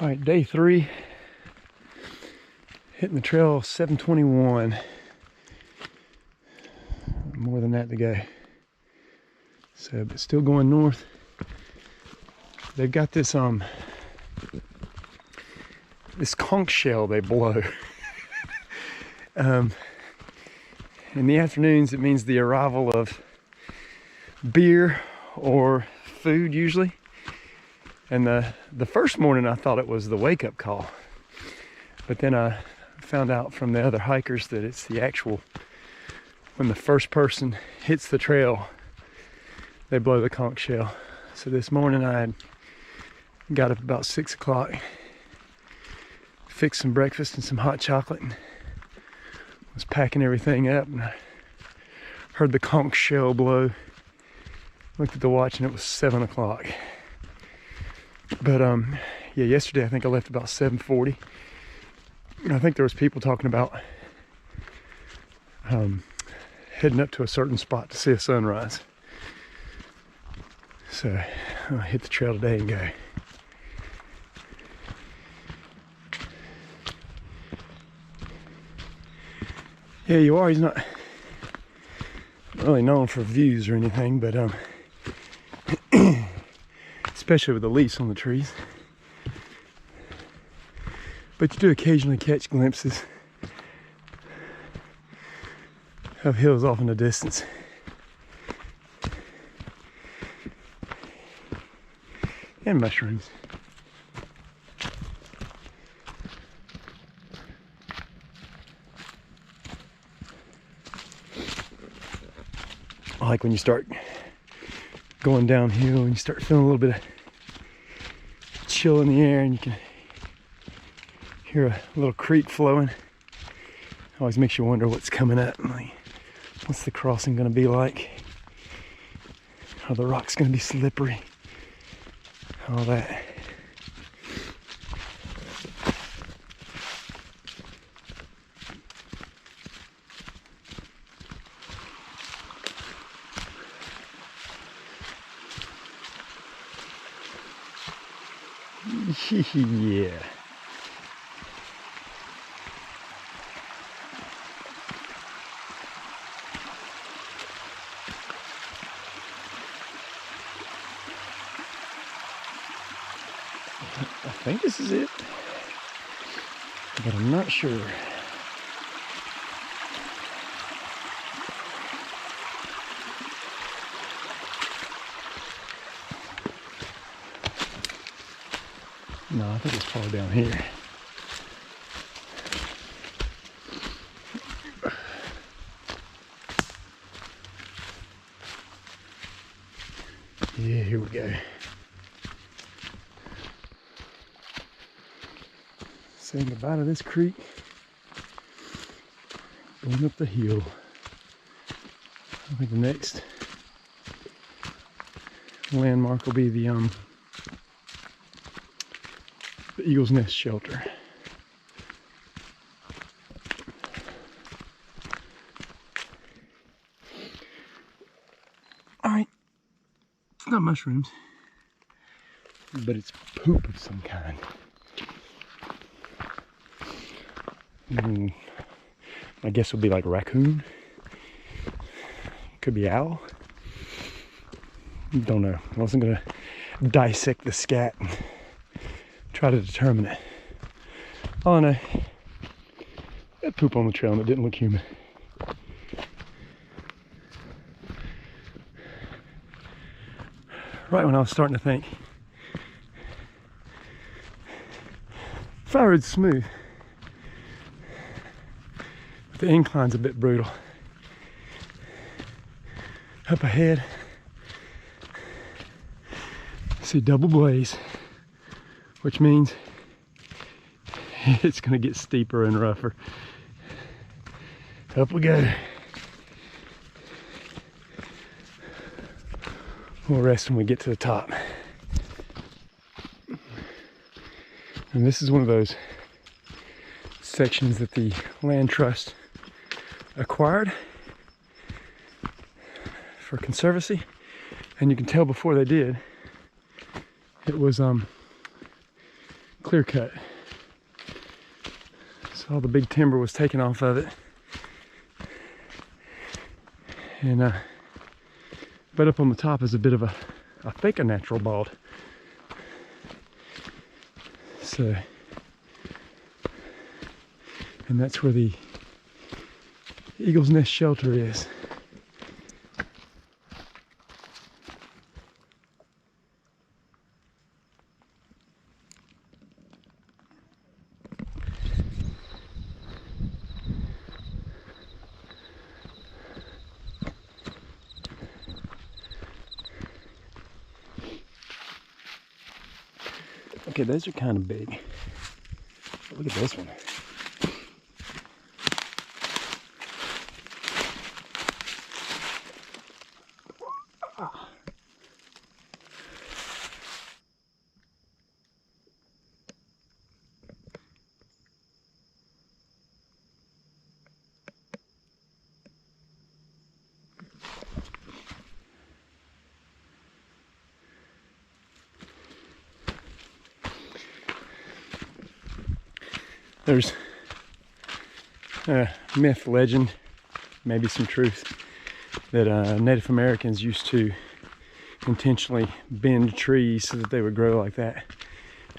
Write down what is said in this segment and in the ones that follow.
All right, day 3, hitting the trail 7:21. More than that to go. So, but still going north. They've got this this conch shell they blow. In the afternoons, it means the arrival of beer or food usually. And the first morning I thought it was the wake-up call, but then I found out from the other hikers that it's the actual, when the first person hits the trail, they blow the conch shell. So this morning I had got up about 6 o'clock, fixed some breakfast and some hot chocolate, and was packing everything up, and I heard the conch shell blow. Looked at the watch and it was 7 o'clock. But yeah, yesterday I think I left about 7:40. And I think there was people talking about heading up to a certain spot to see a sunrise. So I'll hit the trail today and go. Yeah, Uwharrie's not really known for views or anything, but especially with the leaves on the trees. But you do occasionally catch glimpses of hills off in the distance. And mushrooms. I like when you start going downhill and you start feeling a little bit of chill in the air and you can hear a little creek flowing. Always makes you wonder what's coming up. Like, what's the crossing going to be like? Are the rocks going to be slippery? All that. Yeah. I think this is it, but I'm not sure. No, I think it's far down here. Yeah, here we go. Saying goodbye to this creek. Going up the hill. I think the next landmark will be the Eagle's Nest shelter. Alright, it's not mushrooms, but it's poop of some kind. I guess it would be like raccoon. Could be owl. Don't know. I wasn't gonna dissect the scat and try to determine it. All I know, that poop on the trail and it didn't look human. Right when I was starting to think, if I rode smooth, but the incline's a bit brutal. Up ahead, see double blaze, which means it's gonna get steeper and rougher. Up we go. We'll rest when we get to the top. And this is one of those sections that the land trust acquired for conservancy, and you can tell before they did, it was clear cut. So all the big timber was taken off of it. And but up on the top is a bit of a, I think, a natural bald. So, and that's where the Eagle's Nest shelter is. Okay, those are kind of big. But look at this one. There's a myth, legend, maybe some truth, that Native Americans used to intentionally bend trees so that they would grow like that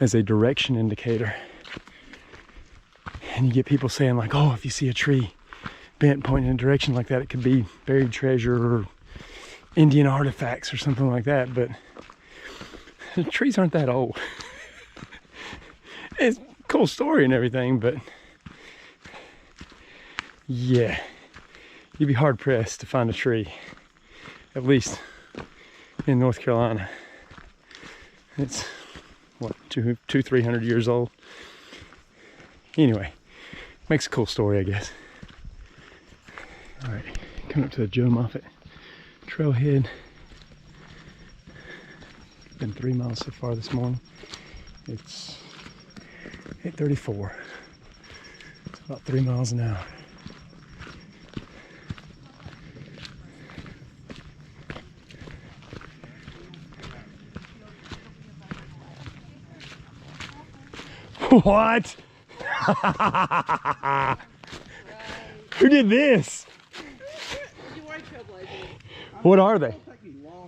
as a direction indicator. And you get people saying like, oh, if you see a tree bent pointing in a direction like that, it could be buried treasure or Indian artifacts or something like that. But the trees aren't that old. It's a cool story and everything, but yeah, you'd be hard pressed to find a tree, at least in North Carolina. It's what, 300 years old. Anyway, makes a cool story, I guess. All right, coming up to the Joe Moffit Trailhead. Been 3 miles so far this morning. It's 8:34. It's about 3 miles an hour. What? Who did this? Uwharrie Trailblazers. What are they?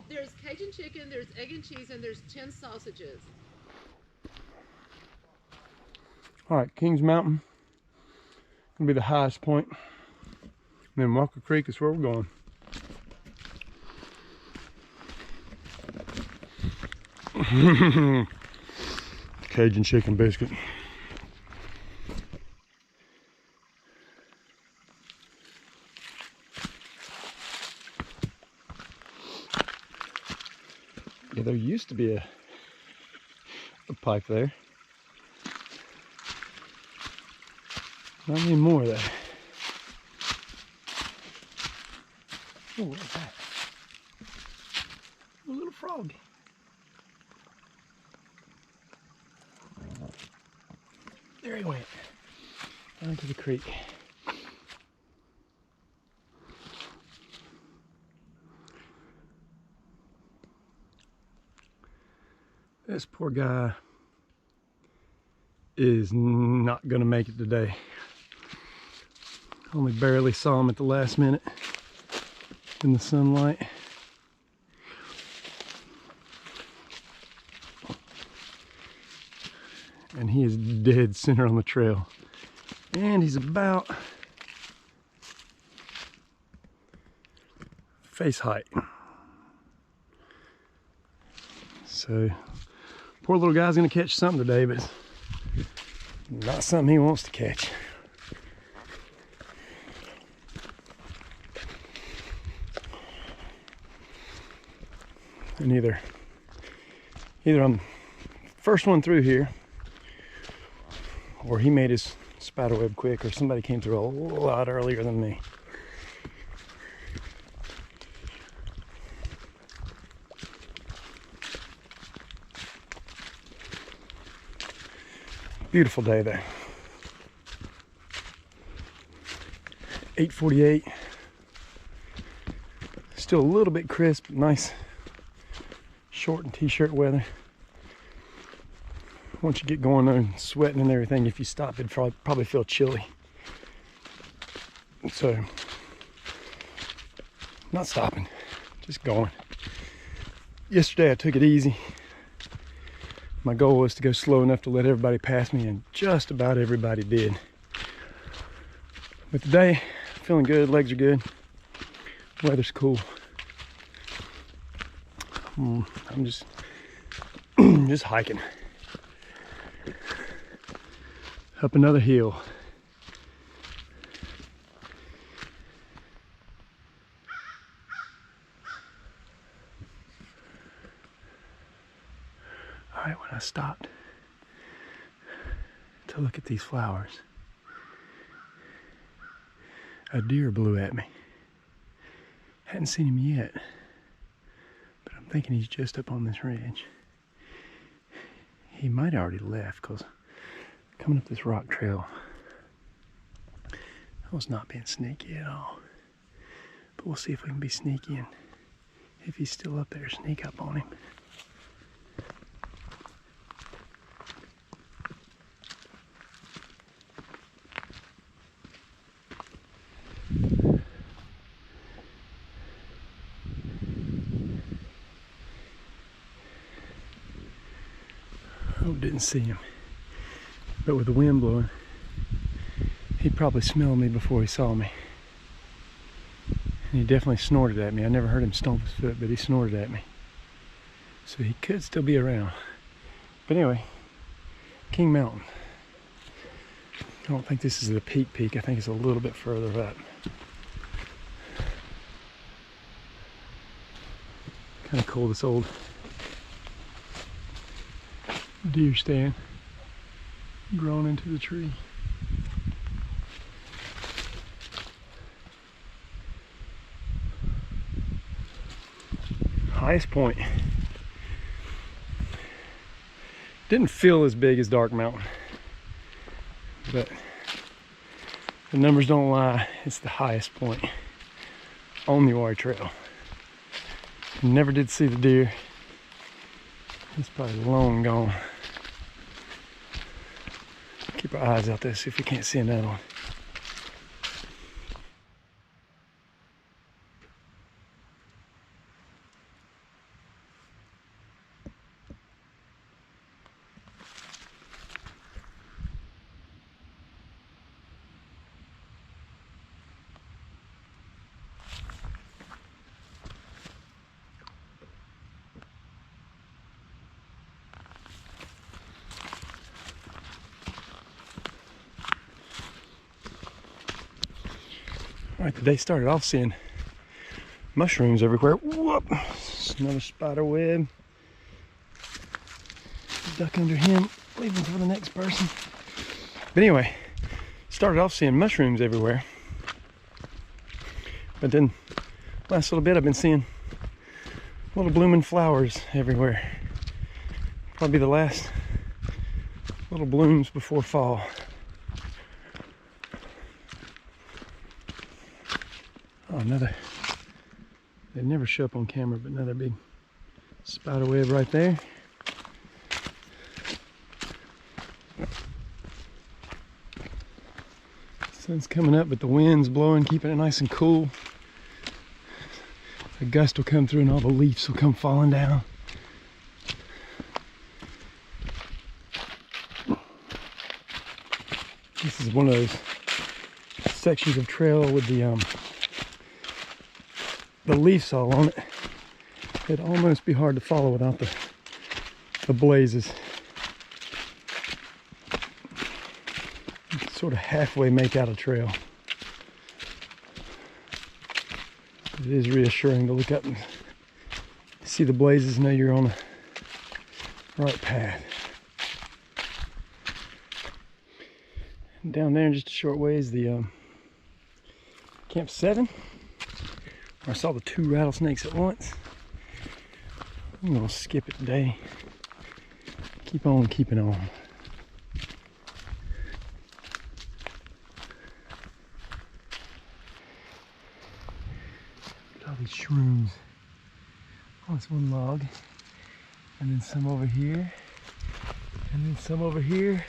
There's Cajun chicken, there's egg and cheese, and there's 10 sausages. All right, Kings Mountain gonna be the highest point. And then Walker Creek is where we're going. Cajun chicken biscuit. Yeah, there used to be a pipe there. Not anymore though. Oh, what is that? A little frog. There he went. Down to the creek. This poor guy is not gonna make it today. Only barely saw him at the last minute in the sunlight. And he is dead center on the trail. And he's about face height. So, poor little guy's gonna catch something today, but not something he wants to catch. And either I'm first one through here, or he made his spiderweb quick, or somebody came through a lot earlier than me. Beautiful day there. 8:48. Still a little bit crisp, nice short and t-shirt weather. once you get going and sweating and everything, if you stop, it'd probably feel chilly. So, not stopping, just going. Yesterday I took it easy. My goal was to go slow enough to let everybody pass me, and just about everybody did. But today, feeling good, legs are good, weather's cool. I'm just just hiking up another hill. All right, when I stopped to look at these flowers, a deer blew at me. Hadn't seen him yet, but I'm thinking he's just up on this ridge. He might have already left, because coming up this rock trail, I was not being sneaky at all. But we'll see if we can be sneaky, and if he's still up there, sneak up on him. Oh, didn't see him. But with the wind blowing, he'd probably smell me before he saw me. And he definitely snorted at me. I never heard him stomp his foot, but he snorted at me. So he could still be around. But anyway, King Mountain. I don't think this is the peak. I think it's a little bit further up. Kind of cool, this old deer stand grown into the tree. Highest point. Didn't feel as big as Dark Mountain, but the numbers don't lie. It's the highest point on the Uwharrie Trail. Never did see the deer. It's probably long gone. Keep our eyes out there, see if we can't see another one. Alright, the day started off seeing mushrooms everywhere. Whoop! Another spider web. Duck under him, leave him for the next person. But anyway, started off seeing mushrooms everywhere. But then, last little bit, I've been seeing little blooming flowers everywhere. Probably the last little blooms before fall. Oh, another, they never show up on camera, but another big spider web right there. Sun's coming up, but the wind's blowing, keeping it nice and cool. A gust will come through and all the leaves will come falling down. This is one of those sections of trail with the leaves all on it. It'd almost be hard to follow without the blazes. You can sort of halfway make out a trail. It is reassuring to look up and see the blazes, know you're on the right path. And down there in just a short way is the Camp 7. I saw the 2 rattlesnakes at once. I'm gonna skip it today. Keep on keeping on. Look at all these shrooms on this one log, and then some over here, And then some over here.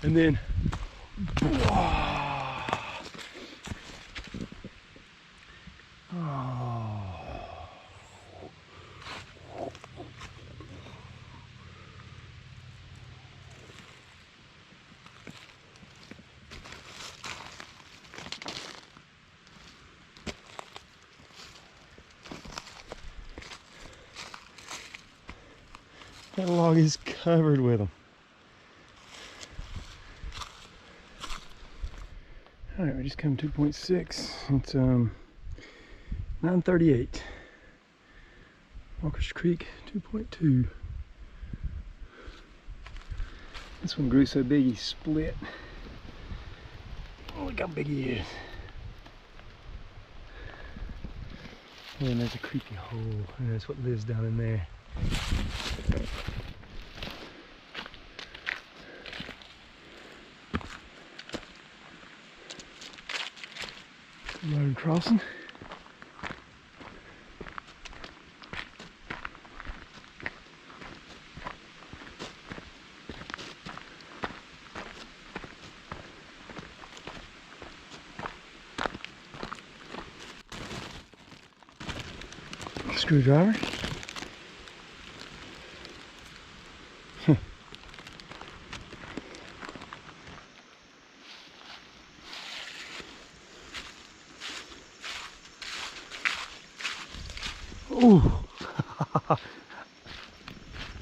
And then, that log is covered with them. All right, we just come 2.6. It's 9:38. Walker's Creek 2.2. This one grew so big he split. Oh, look how big he is. And there's a creepy hole, and that's what lives down in there. Road crossing. Screwdriver. Ooh.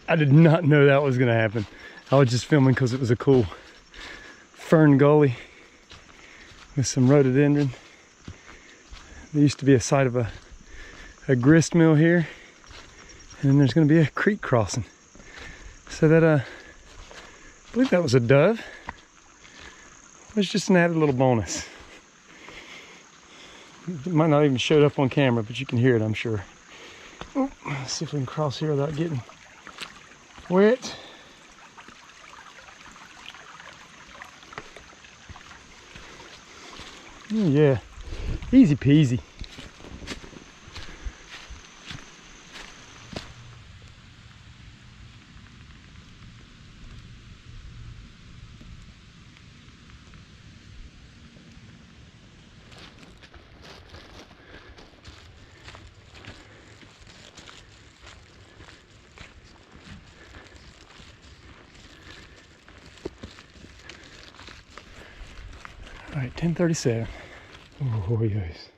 I did not know that was going to happen. I was just filming because it was a cool fern gully with some rhododendron. There used to be a site of a grist mill here, and then there's going to be a creek crossing. So that I believe that was a dove. It was just an added little bonus. It might not even show up on camera, but you can hear it, I'm sure. Oh, let's see if we can cross here without getting wet. Oh, yeah, easy peasy. All right, 10:37. Oh, yes.